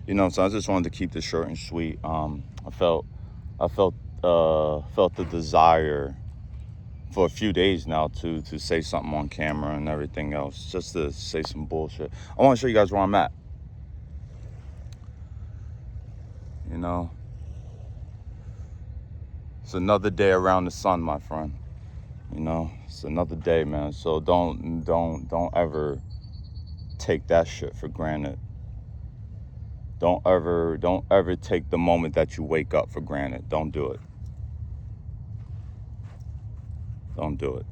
So I just wanted to keep this short and sweet. I felt the desire for a few days now to say something on camera and everything else, just to say some bullshit. I want to show you guys where I'm at. It's another day around the sun, my friend. It's another day, man. So don't ever take that shit for granted. Don't ever take the moment that you wake up for granted. Don't do it. Don't do it.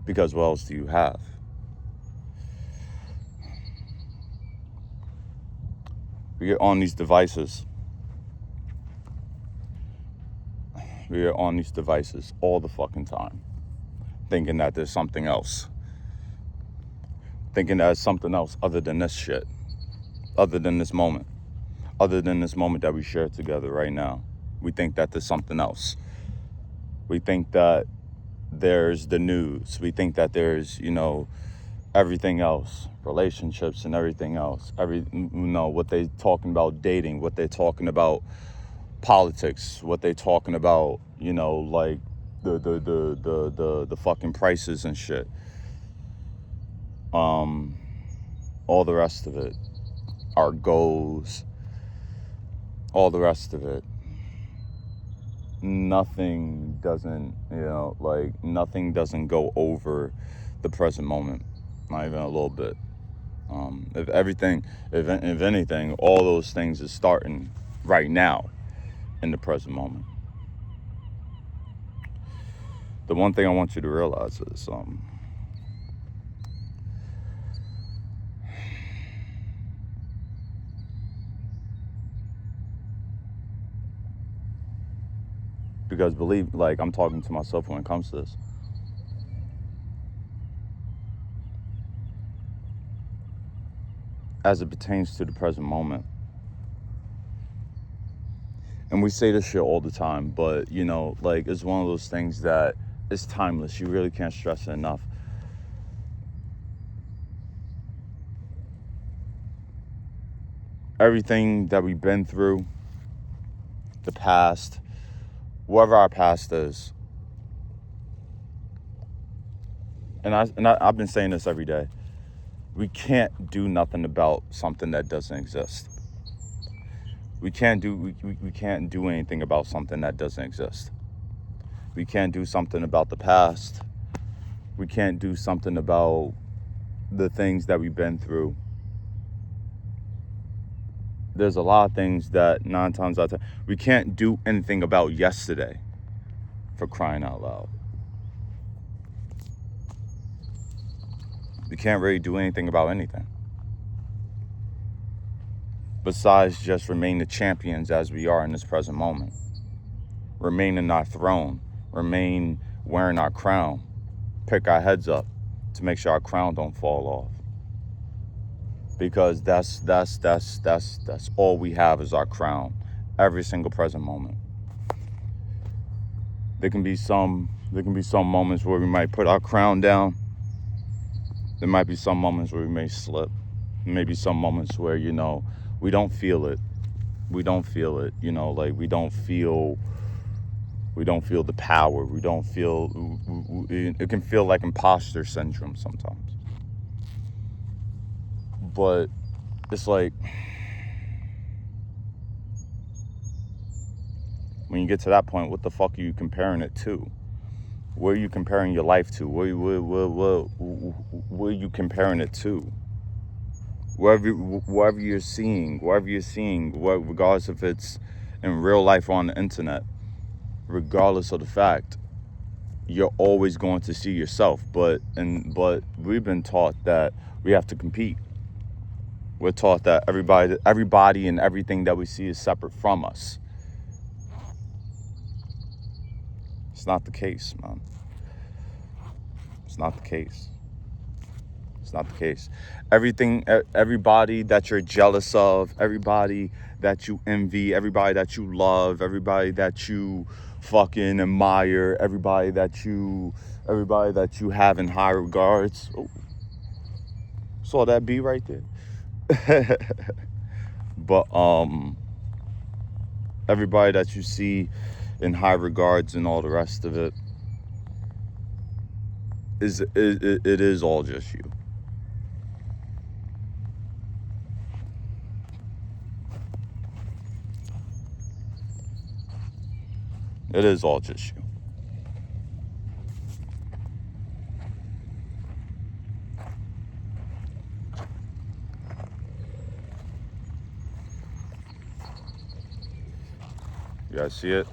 Because what else do you have? We get on these devices. We are on these devices all the fucking time, thinking that there's something else. Thinking that there's something else other than this shit. Other than this moment. Other than this moment that we share together right now. We think that there's something else. We think that there's the news. We think that there's, everything else. Relationships and everything else. What they talking about dating, what they talking about politics, what they talking about, like the fucking prices and shit. All the rest of it. Our goals. All the rest of it. Nothing doesn't, nothing doesn't go over the present moment. Not even a little bit. If anything, all those things is starting right now in the present moment. The one thing I want you to realize is, because believe, like, I'm talking to myself when it comes to this. As it pertains to the present moment. And we say this shit all the time, but, it's one of those things that is timeless. You really can't stress it enough. Everything that we've been through, the past, whatever our past is, and I've been saying this every day, we can't do nothing about something that doesn't exist. We can't do anything about something that doesn't exist. We can't do something about the past. We can't do something about the things that we've been through. There's a lot of things that 9 times out of 10, we can't do anything about yesterday, for crying out loud. We can't really do anything about anything. Besides just remain the champions as we are in this present moment. Remain in our throne. Remain wearing our crown. Pick our heads up to make sure our crown don't fall off. Because that's all we have is our crown. Every single present moment. There can be some moments where we might put our crown down. There might be some moments where we may slip. Maybe some moments where, we don't feel it. We don't feel it, we don't feel the power. We don't feel, it can feel like imposter syndrome sometimes. But it's like, when you get to that point, what the fuck are you comparing it to? Where are you comparing your life to? Where are you comparing it to? Wherever you're seeing, regardless if it's in real life or on the internet, regardless of the fact, you're always going to see yourself. But we've been taught that we have to compete. We're taught that everybody and everything that we see is separate from us. It's not the case, man. It's not the case. It's not the case. Everybody that you're jealous of, everybody that you envy, everybody that you love, everybody that you fucking admire, everybody that you have in high regards. Saw that B right there. But everybody that you see in high regards and all the rest of it is all just you. It is all just you. You guys see it?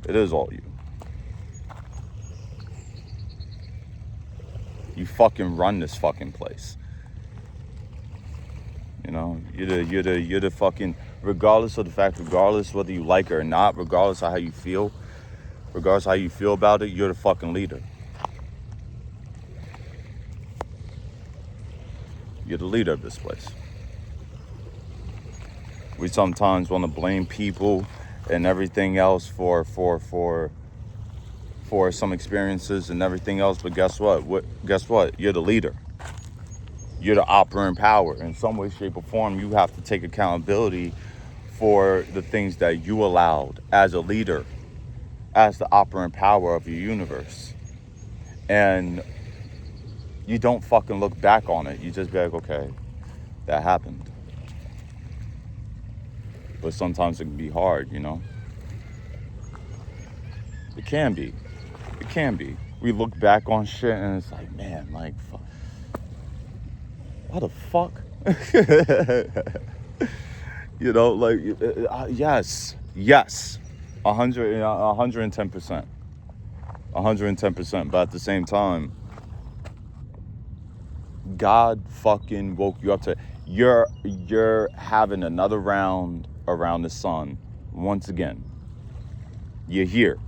It is all you. You fucking run this fucking place. You know, you're the fucking, regardless of the fact, regardless whether you like it or not, regardless of how you feel, regardless of how you feel about it, you're the fucking leader. You're the leader of this place. We sometimes want to blame people and everything else for some experiences and everything else, but guess what? Guess what? You're the leader. You're the operant power. In some way, shape, or form, you have to take accountability for the things that you allowed as a leader, as the operant power of your universe. And you don't fucking look back on it. You just be like, okay, that happened. But sometimes it can be hard, you know? It can be. It can be. We look back on shit and it's like, man, like, fuck. What the fuck? You know, like, yes, 110%, 110%. But at the same time, God fucking woke you up to, you're having another round around the sun once again. You're here.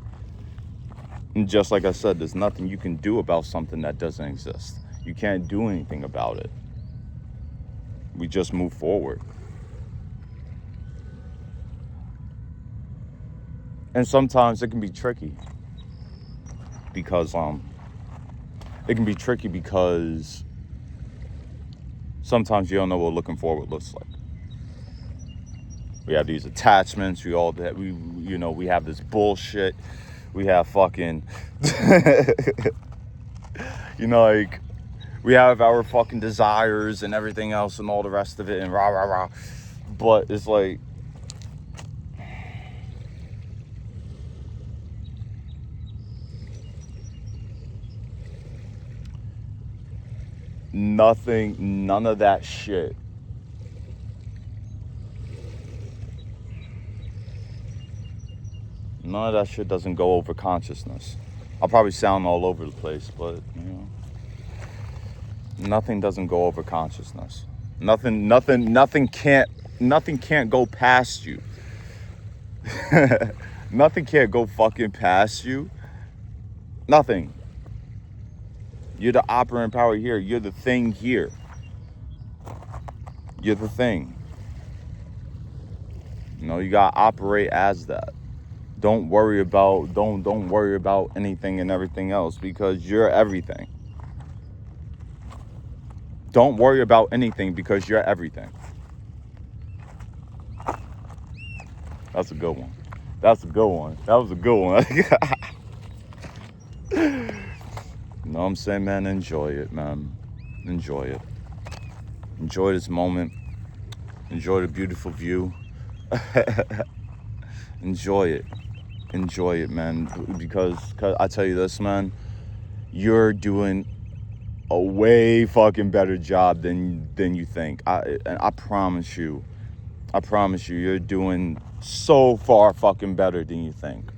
And just like I said, there's nothing you can do about something that doesn't exist. You can't do anything about it. We just move forward. And sometimes it can be tricky because sometimes you don't know what looking forward looks like. We have these attachments, we have this bullshit. We have fucking like, we have our fucking desires and everything else and all the rest of it and rah rah rah. But it's like, none of that shit doesn't go over consciousness. I'll probably sound all over the place, but nothing doesn't go over consciousness. Nothing can't go past you. Nothing can't go fucking past you. Nothing. You're the operant power here. You're the thing here. You're the thing. You gotta operate as that. Don't worry about anything and everything else, because you're everything. Don't worry about anything because you're everything. That's a good one. That was a good one. You know what I'm saying, man? Enjoy it, man. Enjoy it. Enjoy this moment. Enjoy the beautiful view. Enjoy it, man. Because I tell you this, man, you're doing a way fucking better job than you think. I promise you, you're doing so far fucking better than you think.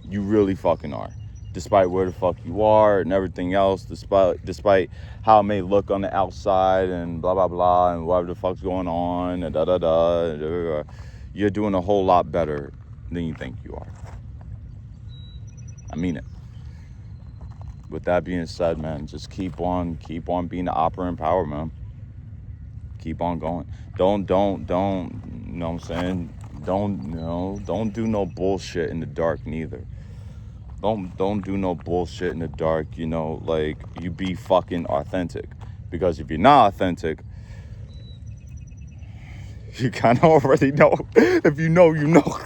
You really fucking are. Despite where the fuck you are and everything else, despite how it may look on the outside and blah blah blah and whatever the fuck's going on and da da da, you're doing a whole lot better than you think you are. I mean it. With that being said, man, just keep on being the operant power, man. Keep on going. Don't, you know what I'm saying? Don't do no bullshit in the dark neither. Don't do no bullshit in the dark, you know, like, you be fucking authentic. Because if you're not authentic, you kind of already know. If you know, you know.